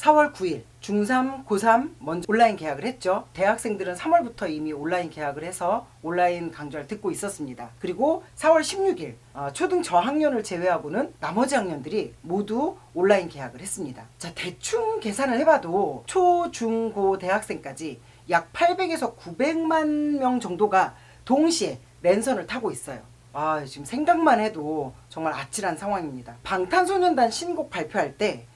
4월 9일 중3, 고3 먼저 온라인 계약을 했죠. 대학생들은 3월부터 이미 온라인 계약을 해서 온라인 강좌를 듣고 있었습니다. 그리고 4월 16일 초등 저학년을 제외하고는 나머지 학년들이 모두 온라인 계약을 했습니다. 자, 대충 계산을 해봐도 초, 중, 고 대학생까지 약 800에서 900만 명 정도가 동시에 랜선을 타고 있어요. 지금 생각만 해도 정말 아찔한 상황입니다. 방탄소년단 신곡 발표할 때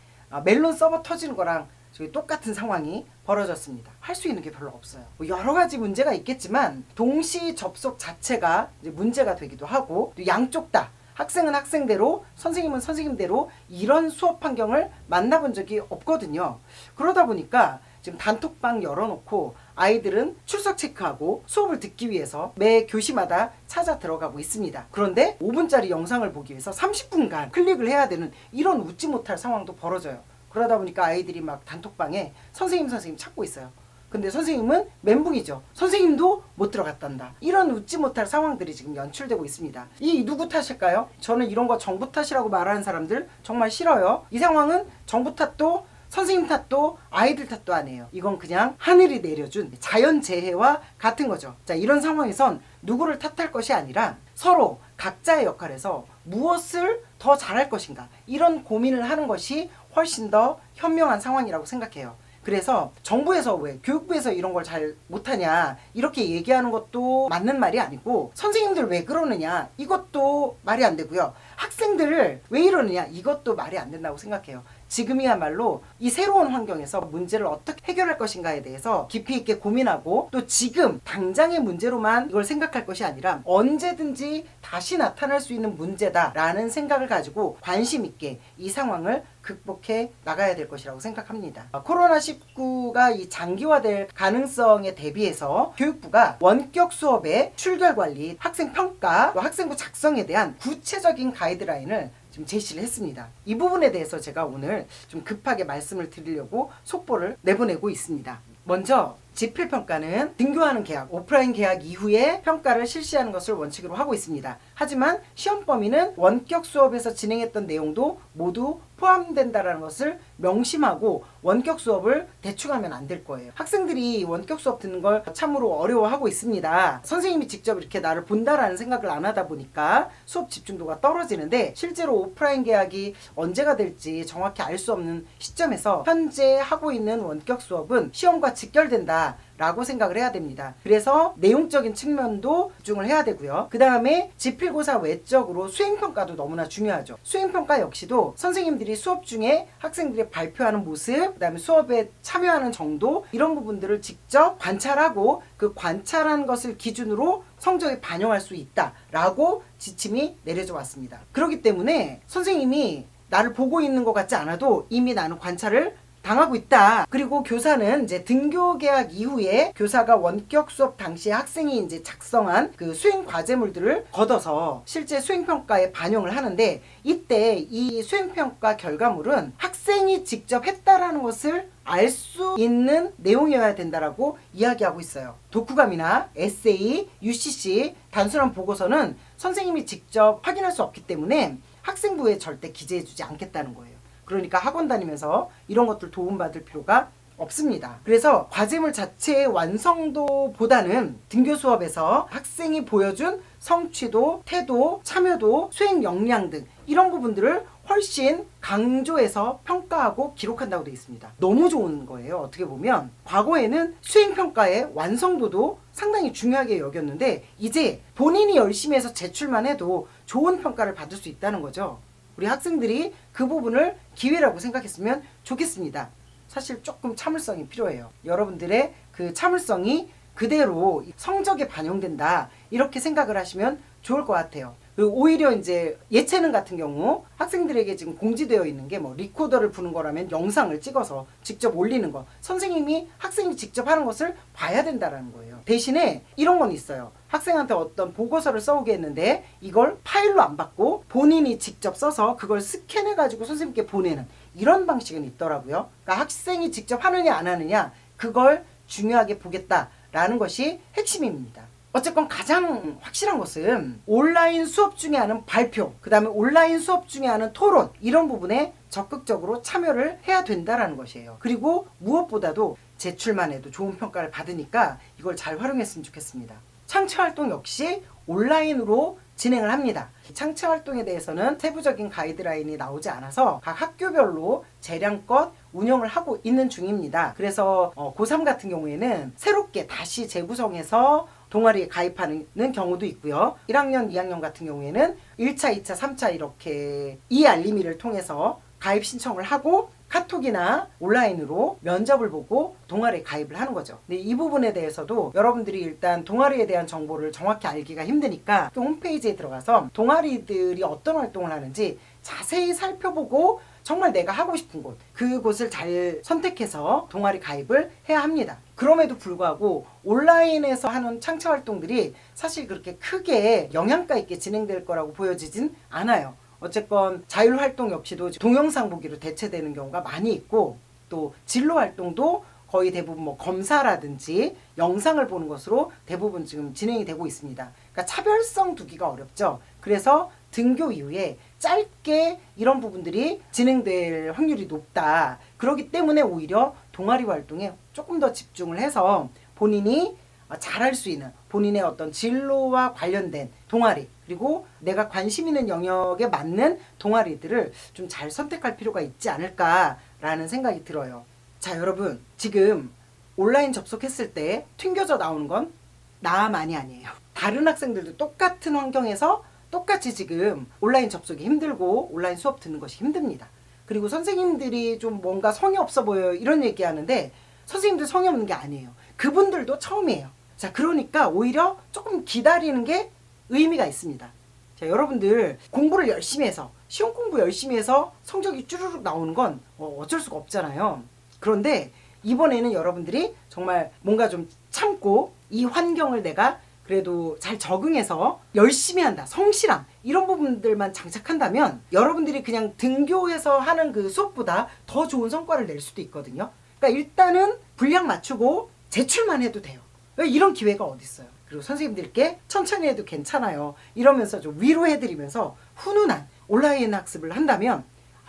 멜론 서버 터지는 거랑 저희 똑같은 상황이 벌어졌습니다. 할 수 있는 게 별로 없어요. 여러 가지 문제가 있겠지만 동시 접속 자체가 이제 문제가 되기도 하고, 또 양쪽 다 학생은 학생대로 선생님은 선생님대로 이런 수업 환경을 만나본 적이 없거든요. 그러다 보니까 지금 단톡방 열어놓고 아이들은 출석 체크하고 수업을 듣기 위해서 매 교시마다 찾아 들어가고 있습니다. 그런데 5분짜리 영상을 보기 위해서 30분간 클릭을 해야 되는 이런 웃지 못할 상황도 벌어져요. 그러다 보니까 아이들이 막 단톡방에 선생님 찾고 있어요. 근데 선생님은 멘붕이죠. 선생님도 못 들어갔단다. 이런 웃지 못할 상황들이 지금 연출되고 있습니다. 이 누구 탓일까요? 저는 이런 거 정부 탓이라고 말하는 사람들 정말 싫어요. 이 상황은 정부 탓도 선생님 탓도 아이들 탓도 아니에요. 이건 그냥 하늘이 내려준 자연재해와 같은 거죠. 자, 이런 상황에선 누구를 탓할 것이 아니라 서로 각자의 역할에서 무엇을 더 잘할 것인가, 이런 고민을 하는 것이 훨씬 더 현명한 상황이라고 생각해요. 그래서 정부에서 왜 교육부에서 이런 걸 잘 못하냐 이렇게 얘기하는 것도 맞는 말이 아니고, 선생님들 왜 그러느냐 이것도 말이 안 되고요. 학생들 왜 이러느냐 이것도 말이 안 된다고 생각해요. 지금이야말로 이 새로운 환경에서 문제를 어떻게 해결할 것인가에 대해서 깊이 있게 고민하고, 또 지금 당장의 문제로만 이걸 생각할 것이 아니라 언제든지 다시 나타날 수 있는 문제다라는 생각을 가지고 관심 있게 이 상황을 극복해 나가야 될 것이라고 생각합니다. 코로나19가 이 장기화될 가능성에 대비해서 교육부가 원격 수업의 출결 관리, 학생 평가, 또 학생부 작성에 대한 구체적인 가이드라인을 지금 제시를 했습니다. 이 부분에 대해서 제가 오늘 좀 급하게 말씀을 드리려고 속보를 내보내고 있습니다. 먼저 지필평가는 등교하는 계약, 오프라인 계약 이후에 평가를 실시하는 것을 원칙으로 하고 있습니다. 하지만 시험 범위는 원격 수업에서 진행했던 내용도 모두 포함된다는 것을 명심하고 원격 수업을 대충하면 안 될 거예요. 학생들이 원격 수업 듣는 걸 참으로 어려워하고 있습니다. 선생님이 직접 이렇게 나를 본다라는 생각을 안 하다 보니까 수업 집중도가 떨어지는데, 실제로 오프라인 계약이 언제가 될지 정확히 알 수 없는 시점에서 현재 하고 있는 원격 수업은 시험과 직결된다 라고 생각을 해야 됩니다. 그래서 내용적인 측면도 집중을 해야 되고요. 그 다음에 지필고사 외적으로 수행평가도 너무나 중요하죠. 수행평가 역시도 선생님들이 수업 중에 학생들이 발표하는 모습, 그 다음에 수업에 참여하는 정도, 이런 부분들을 직접 관찰하고 그 관찰한 것을 기준으로 성적에 반영할 수 있다라고 지침이 내려져 왔습니다. 그렇기 때문에 선생님이 나를 보고 있는 것 같지 않아도 이미 나는 관찰을 당하고 있다. 그리고 교사는 이제 등교 계약 이후에 교사가 원격 수업 당시에 학생이 이제 작성한 그 수행 과제물들을 걷어서 실제 수행평가에 반영을 하는데, 이때 이 수행평가 결과물은 학생이 직접 했다라는 것을 알 수 있는 내용이어야 된다라고 이야기하고 있어요. 독후감이나 에세이, UCC, 단순한 보고서는 선생님이 직접 확인할 수 없기 때문에 학생부에 절대 기재해주지 않겠다는 거예요. 그러니까 학원 다니면서 이런 것들 도움받을 필요가 없습니다. 그래서 과제물 자체의 완성도보다는 등교 수업에서 학생이 보여준 성취도, 태도, 참여도, 수행 역량 등 이런 부분들을 훨씬 강조해서 평가하고 기록한다고 되어 있습니다. 너무 좋은 거예요. 어떻게 보면 과거에는 수행평가의 완성도도 상당히 중요하게 여겼는데, 이제 본인이 열심히 해서 제출만 해도 좋은 평가를 받을 수 있다는 거죠. 우리 학생들이 그 부분을 기회라고 생각했으면 좋겠습니다. 사실 조금 참을성이 필요해요. 여러분들의 그 참을성이 그대로 성적에 반영된다, 이렇게 생각을 하시면 좋을 것 같아요. 그리고 오히려 이제 예체능 같은 경우 학생들에게 지금 공지되어 있는 게 뭐 리코더를 부는 거라면 영상을 찍어서 직접 올리는 거, 선생님이 학생이 직접 하는 것을 봐야 된다는 거예요. 대신에 이런 건 있어요. 학생한테 어떤 보고서를 써오게 했는데 이걸 파일로 안 받고 본인이 직접 써서 그걸 스캔해 가지고 선생님께 보내는 이런 방식은 있더라고요. 그러니까 학생이 직접 하느냐 안 하느냐 그걸 중요하게 보겠다라는 것이 핵심입니다. 어쨌건 가장 확실한 것은 온라인 수업 중에 하는 발표, 그 다음에 온라인 수업 중에 하는 토론, 이런 부분에 적극적으로 참여를 해야 된다라는 것이에요. 그리고 무엇보다도 제출만 해도 좋은 평가를 받으니까 이걸 잘 활용했으면 좋겠습니다. 창체활동 역시 온라인으로 진행을 합니다. 창체활동에 대해서는 세부적인 가이드라인이 나오지 않아서 각 학교별로 재량껏 운영을 하고 있는 중입니다. 그래서 고3 같은 경우에는 새롭게 다시 재구성해서 동아리에 가입하는 경우도 있고요. 1학년, 2학년 같은 경우에는 1차, 2차, 3차 이렇게 이알림이를 통해서 가입 신청을 하고 카톡이나 온라인으로 면접을 보고 동아리에 가입을 하는 거죠. 근데 이 부분에 대해서도 여러분들이 일단 동아리에 대한 정보를 정확히 알기가 힘드니까 홈페이지에 들어가서 동아리들이 어떤 활동을 하는지 자세히 살펴보고 정말 내가 하고 싶은 곳, 그곳을 잘 선택해서 동아리 가입을 해야 합니다. 그럼에도 불구하고 온라인에서 하는 창체 활동들이 사실 그렇게 크게 영향가 있게 진행될 거라고 보여지진 않아요. 어쨌건 자율활동 역시도 동영상 보기로 대체되는 경우가 많이 있고, 또 진로활동도 거의 대부분 뭐 검사라든지 영상을 보는 것으로 대부분 지금 진행이 되고 있습니다. 그러니까 차별성 두기가 어렵죠. 그래서 등교 이후에 짧게 이런 부분들이 진행될 확률이 높다. 그렇기 때문에 오히려 동아리 활동에 조금 더 집중을 해서 본인이 잘할 수 있는 본인의 어떤 진로와 관련된 동아리, 그리고 내가 관심 있는 영역에 맞는 동아리들을 좀 잘 선택할 필요가 있지 않을까라는 생각이 들어요. 자, 여러분, 지금 온라인 접속했을 때 튕겨져 나오는 건 나만이 아니에요. 다른 학생들도 똑같은 환경에서 똑같이 지금 온라인 접속이 힘들고 온라인 수업 듣는 것이 힘듭니다. 그리고 선생님들이 좀 뭔가 성의 없어 보여요 이런 얘기하는데, 선생님들 성의 없는 게 아니에요. 그분들도 처음이에요. 자, 그러니까 오히려 조금 기다리는 게 의미가 있습니다. 자, 여러분들 공부를 열심히 해서, 시험 공부 열심히 해서 성적이 쭈르륵 나오는 건 어쩔 수가 없잖아요. 그런데 이번에는 여러분들이 정말 뭔가 좀 참고 이 환경을 내가 그래도 잘 적응해서 열심히 한다, 성실함, 이런 부분들만 장착한다면 여러분들이 그냥 등교해서 하는 그 수업보다 더 좋은 성과를 낼 수도 있거든요. 그러니까 일단은 분량 맞추고 제출만 해도 돼요. 이런 기회가 어디 있어요. 그리고 선생님들께 천천히 해도 괜찮아요 이러면서 좀 위로해드리면서 훈훈한 온라인 학습을 한다면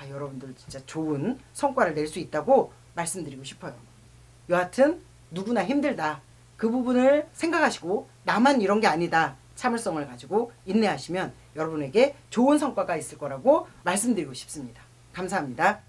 여러분들 진짜 좋은 성과를 낼 수 있다고 말씀드리고 싶어요. 여하튼 누구나 힘들다, 그 부분을 생각하시고 나만 이런 게 아니다, 참을성을 가지고 인내하시면 여러분에게 좋은 성과가 있을 거라고 말씀드리고 싶습니다. 감사합니다.